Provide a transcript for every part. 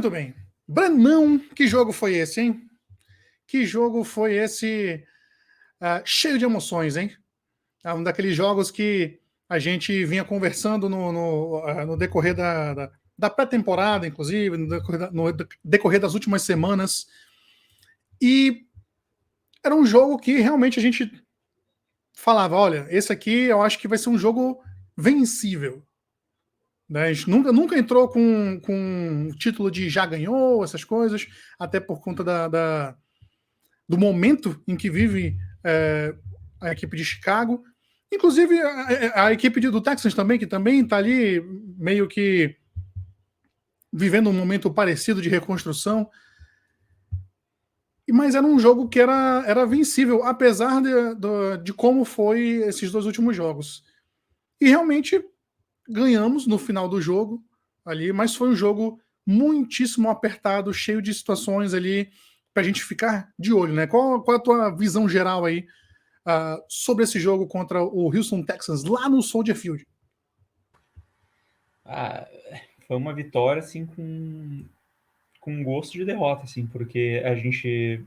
Muito bem. Brandão, que jogo foi esse, hein? Que jogo foi esse cheio de emoções, hein? É um daqueles jogos que a gente vinha conversando no decorrer da pré-temporada, inclusive, no decorrer das últimas semanas. E era um jogo que realmente a gente falava, olha, esse aqui eu acho que vai ser um jogo vencível. Né? A gente nunca entrou com o título de já ganhou, essas coisas, até por conta do momento em que vive a equipe de Chicago. Inclusive a equipe do Texans também, que também está ali meio que vivendo um momento parecido de reconstrução. Mas era um jogo que era vencível, apesar de como foi esses dois últimos jogos. E realmente ganhamos no final do jogo ali, mas foi um jogo muitíssimo apertado, cheio de situações ali pra gente ficar de olho, né? Qual a tua visão geral aí sobre esse jogo contra o Houston Texans lá no Soldier Field? Foi uma vitória assim com gosto de derrota, assim, porque a gente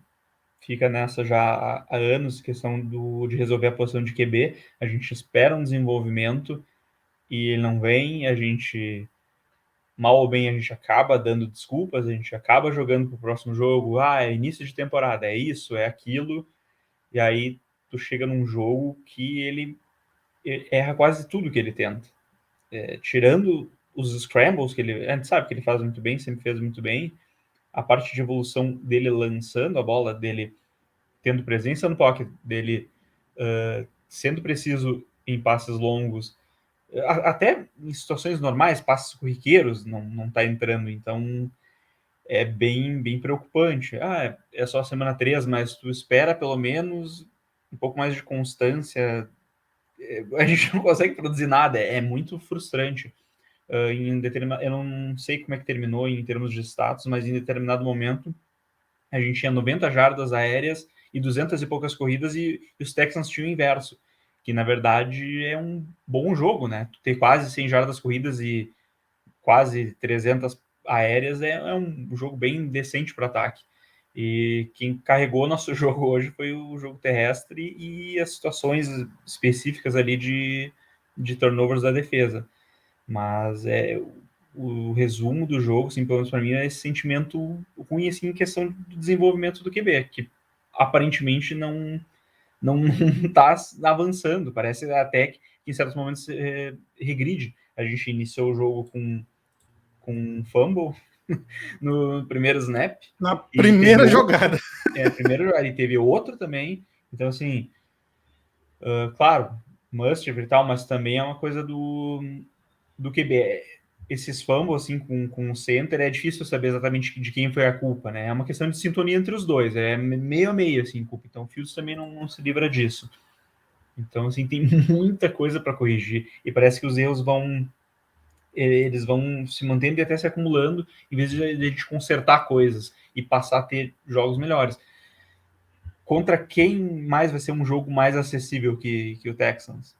fica nessa já há anos, questão de resolver a posição de QB, a gente espera um desenvolvimento e ele não vem, a gente, mal ou bem, a gente acaba dando desculpas, a gente acaba jogando pro próximo jogo, é início de temporada, é isso, é aquilo, e aí tu chega num jogo que ele erra quase tudo que ele tenta. Tirando os scrambles, que a gente sabe que ele faz muito bem, sempre fez muito bem, a parte de evolução dele lançando a bola, dele tendo presença no pocket, dele sendo preciso em passes longos, até em situações normais, passes corriqueiros, não tá entrando, então é bem preocupante. É só a semana 3, mas tu espera pelo menos um pouco mais de constância. A gente não consegue produzir nada, é muito frustrante. Eu não sei como é que terminou em termos de status, mas em determinado momento a gente tinha 90 jardas aéreas e 200 e poucas corridas e os Texans tinham o inverso, que na verdade é um bom jogo, né? Tu ter quase 100 jardas corridas e quase 300 aéreas é um jogo bem decente para ataque. E quem carregou nosso jogo hoje foi o jogo terrestre e as situações específicas ali de turnovers da defesa. Mas o resumo do jogo, assim, pelo menos para mim, é esse sentimento ruim, assim, em questão do desenvolvimento do QB, que aparentemente não está avançando. Parece até que em certos momentos regride. A gente iniciou o jogo com um fumble no primeiro snap. Na primeira jogada. Primeiro jogada. E teve outro também. Então, assim, claro, must e tal, mas também é uma coisa do QB. Esses fumbles, assim, com o center, é difícil saber exatamente de quem foi a culpa, né? É uma questão de sintonia entre os dois, é meio a meio, assim, culpa. Então, o Fields também não se livra disso. Então, assim, tem muita coisa para corrigir, e parece que os erros eles vão se mantendo e até se acumulando, em vez de a gente consertar coisas e passar a ter jogos melhores. Contra quem mais vai ser um jogo mais acessível que o Texans?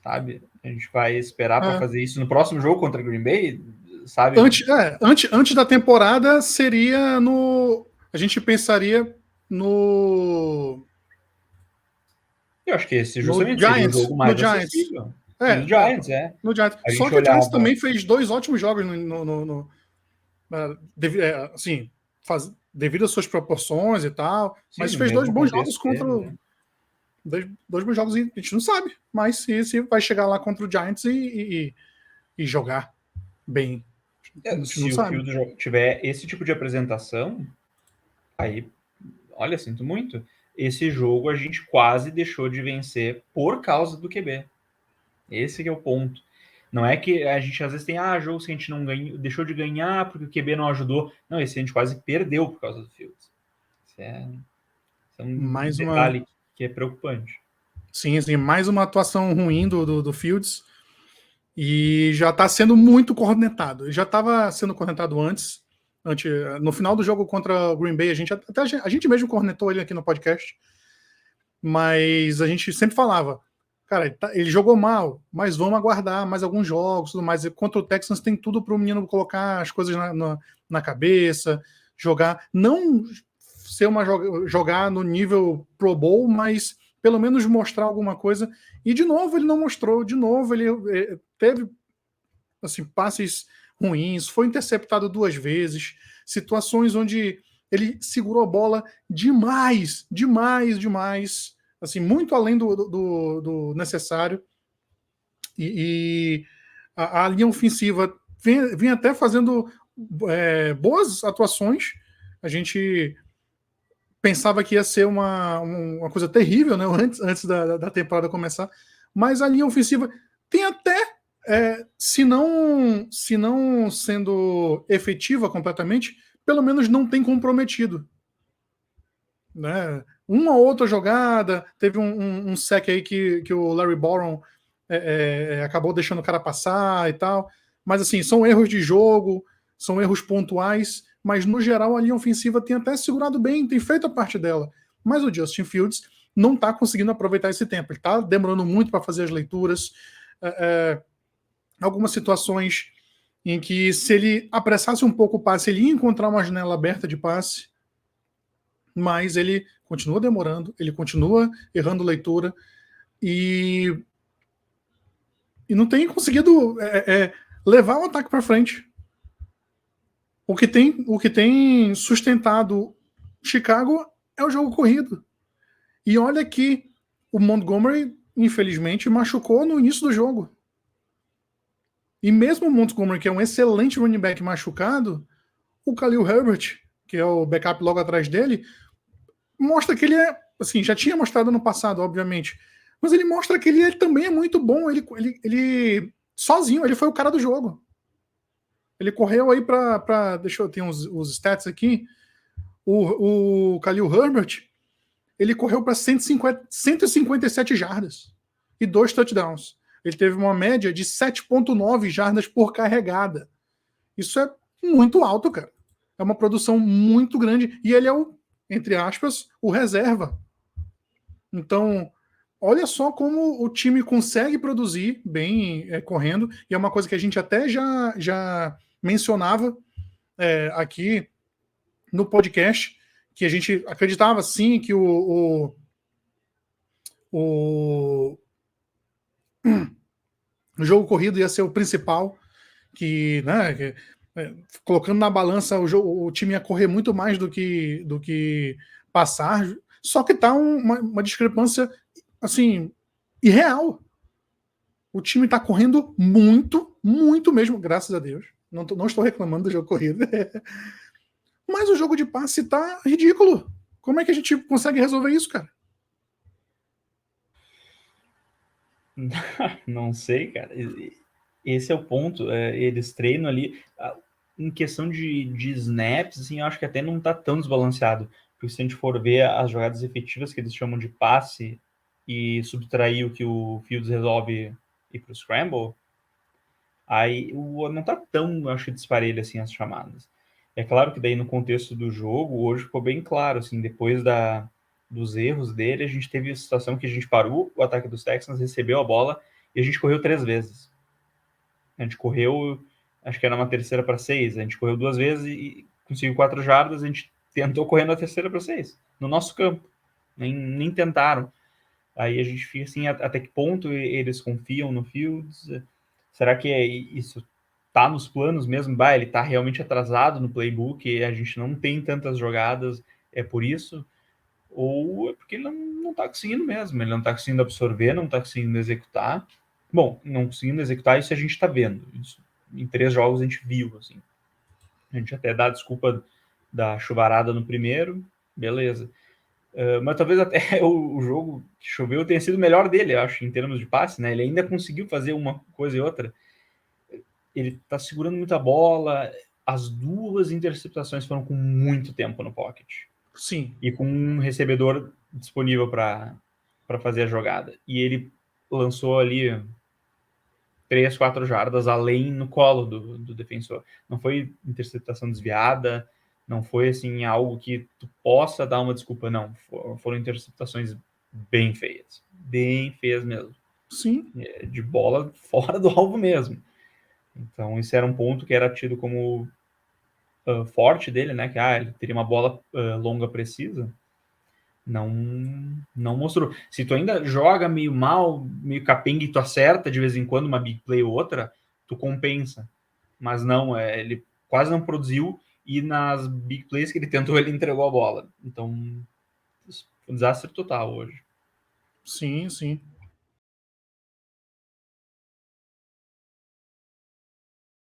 Sabe? A gente vai esperar para fazer isso no próximo jogo contra o Green Bay, sabe? Antes da temporada seria no... A gente pensaria no... Eu acho que esse no justamente seria o Giants, jogo mais acessível. No Giants, No Giants. Só que o Giants também fez 2 ótimos jogos assim, devido às suas proporções e tal, mas fez 2 bons jogos contra dois bons jogos, e a gente não sabe, mas se vai chegar lá contra o Giants e jogar bem, a gente não se sabe. o Field tiver esse tipo de apresentação, aí, olha, sinto muito. Esse jogo a gente quase deixou de vencer por causa do QB. Esse que é o ponto. Não é que a gente às vezes tem jogos que a gente não ganhou, deixou de ganhar porque o QB não ajudou. Não, esse a gente quase perdeu por causa do Fields. Isso é um detalhe que é preocupante. Sim, mais uma atuação ruim do Fields, e já está sendo muito cornetado. Já estava sendo cornetado antes. No final do jogo contra o Green Bay, a gente mesmo cornetou ele aqui no podcast, mas a gente sempre falava, cara, ele jogou mal, mas vamos aguardar mais alguns jogos, tudo mais. E contra o Texans tem tudo para o menino colocar as coisas na cabeça, jogar, não ser jogar no nível Pro Bowl, mas pelo menos mostrar alguma coisa. E de novo ele não mostrou, de novo ele teve assim, passes ruins, foi interceptado 2 vezes, situações onde ele segurou a bola demais, assim, muito além do necessário. E a linha ofensiva vem até fazendo boas atuações. A gente pensava que ia ser uma coisa terrível, né, antes da temporada começar, mas a linha ofensiva tem até, se não sendo efetiva completamente, pelo menos não tem comprometido. Né? Uma outra jogada, teve um sec aí que o Larry Borom acabou deixando o cara passar e tal, mas assim, são erros de jogo, são erros pontuais, mas no geral a linha ofensiva tem até segurado bem, tem feito a parte dela, mas o Justin Fields não está conseguindo aproveitar esse tempo, ele está demorando muito para fazer as leituras, algumas situações em que se ele apressasse um pouco o passe, ele ia encontrar uma janela aberta de passe, mas ele continua demorando, ele continua errando leitura e não tem conseguido levar o ataque para frente. O que tem sustentado Chicago é o jogo corrido. E olha que o Montgomery, infelizmente, machucou no início do jogo. E mesmo o Montgomery, que é um excelente running back machucado, o Khalil Herbert, que é o backup logo atrás dele, mostra que ele assim, já tinha mostrado no passado, obviamente, mas ele mostra que ele também é muito bom. Ele sozinho, ele foi o cara do jogo. Ele correu aí deixa eu ter os stats aqui. O Khalil Herbert, ele correu para 157 jardas e 2 touchdowns. Ele teve uma média de 7,9 jardas por carregada. Isso é muito alto, cara. É uma produção muito grande. E ele é entre aspas, o reserva. Então, olha só como o time consegue produzir bem correndo, e é uma coisa que a gente até já mencionava aqui no podcast, que a gente acreditava sim que o jogo corrido ia ser o principal, né, colocando na balança o time ia correr muito mais do que passar, só que tá uma discrepância assim irreal. O time tá correndo muito mesmo, graças a Deus. Não estou reclamando do jogo corrido. Mas o jogo de passe tá ridículo. Como é que a gente consegue resolver isso, cara? Não sei, cara. Esse é o ponto. Eles treinam ali. Em questão de snaps, assim, eu acho que até não tá tão desbalanceado. Porque se a gente for ver as jogadas efetivas que eles chamam de passe e subtrair o que o Fields resolve ir pro scramble, aí não tá tão, acho que, disparelho assim as chamadas. É claro que daí no contexto do jogo, hoje ficou bem claro, assim, depois dos erros dele, a gente teve a situação que a gente parou o ataque dos Texans, recebeu a bola e a gente correu 3 vezes. A gente correu, acho que era uma terceira para 6, a gente correu 2 vezes e conseguiu 4 jardas, a gente tentou correr na terceira para 6, no nosso campo. Nem tentaram. Aí a gente fica assim, até que ponto eles confiam no Fields? Será que isso tá nos planos mesmo? Ele tá realmente atrasado no playbook e a gente não tem tantas jogadas, é por isso? Ou é porque ele não tá conseguindo mesmo, ele não tá conseguindo absorver, não tá conseguindo executar. Bom, não conseguindo executar, isso a gente tá vendo. Isso, em 3 jogos a gente viu, assim. A gente até dá a desculpa da chuvarada no primeiro, beleza. Mas talvez até o jogo que choveu tenha sido o melhor dele, eu acho, em termos de passe, né? Ele ainda conseguiu fazer uma coisa e outra. Ele tá segurando muita bola. As 2 interceptações foram com muito tempo no pocket. Sim. E com um recebedor disponível para fazer a jogada. E ele lançou ali 3, 4 jardas além no colo do defensor. Não foi interceptação desviada, não foi assim algo que tu possa dar uma desculpa, não. Foram interceptações bem feias mesmo. Sim. de bola fora do alvo mesmo. Então, esse era um ponto que era tido como forte dele, né? Que ele teria uma bola longa precisa. Não mostrou. Se tu ainda joga meio mal, meio capenga e tu acerta de vez em quando uma big play ou outra, tu compensa. Mas não, ele quase não produziu e nas big plays que ele tentou, ele entregou a bola. Então, um desastre total hoje. Sim, sim.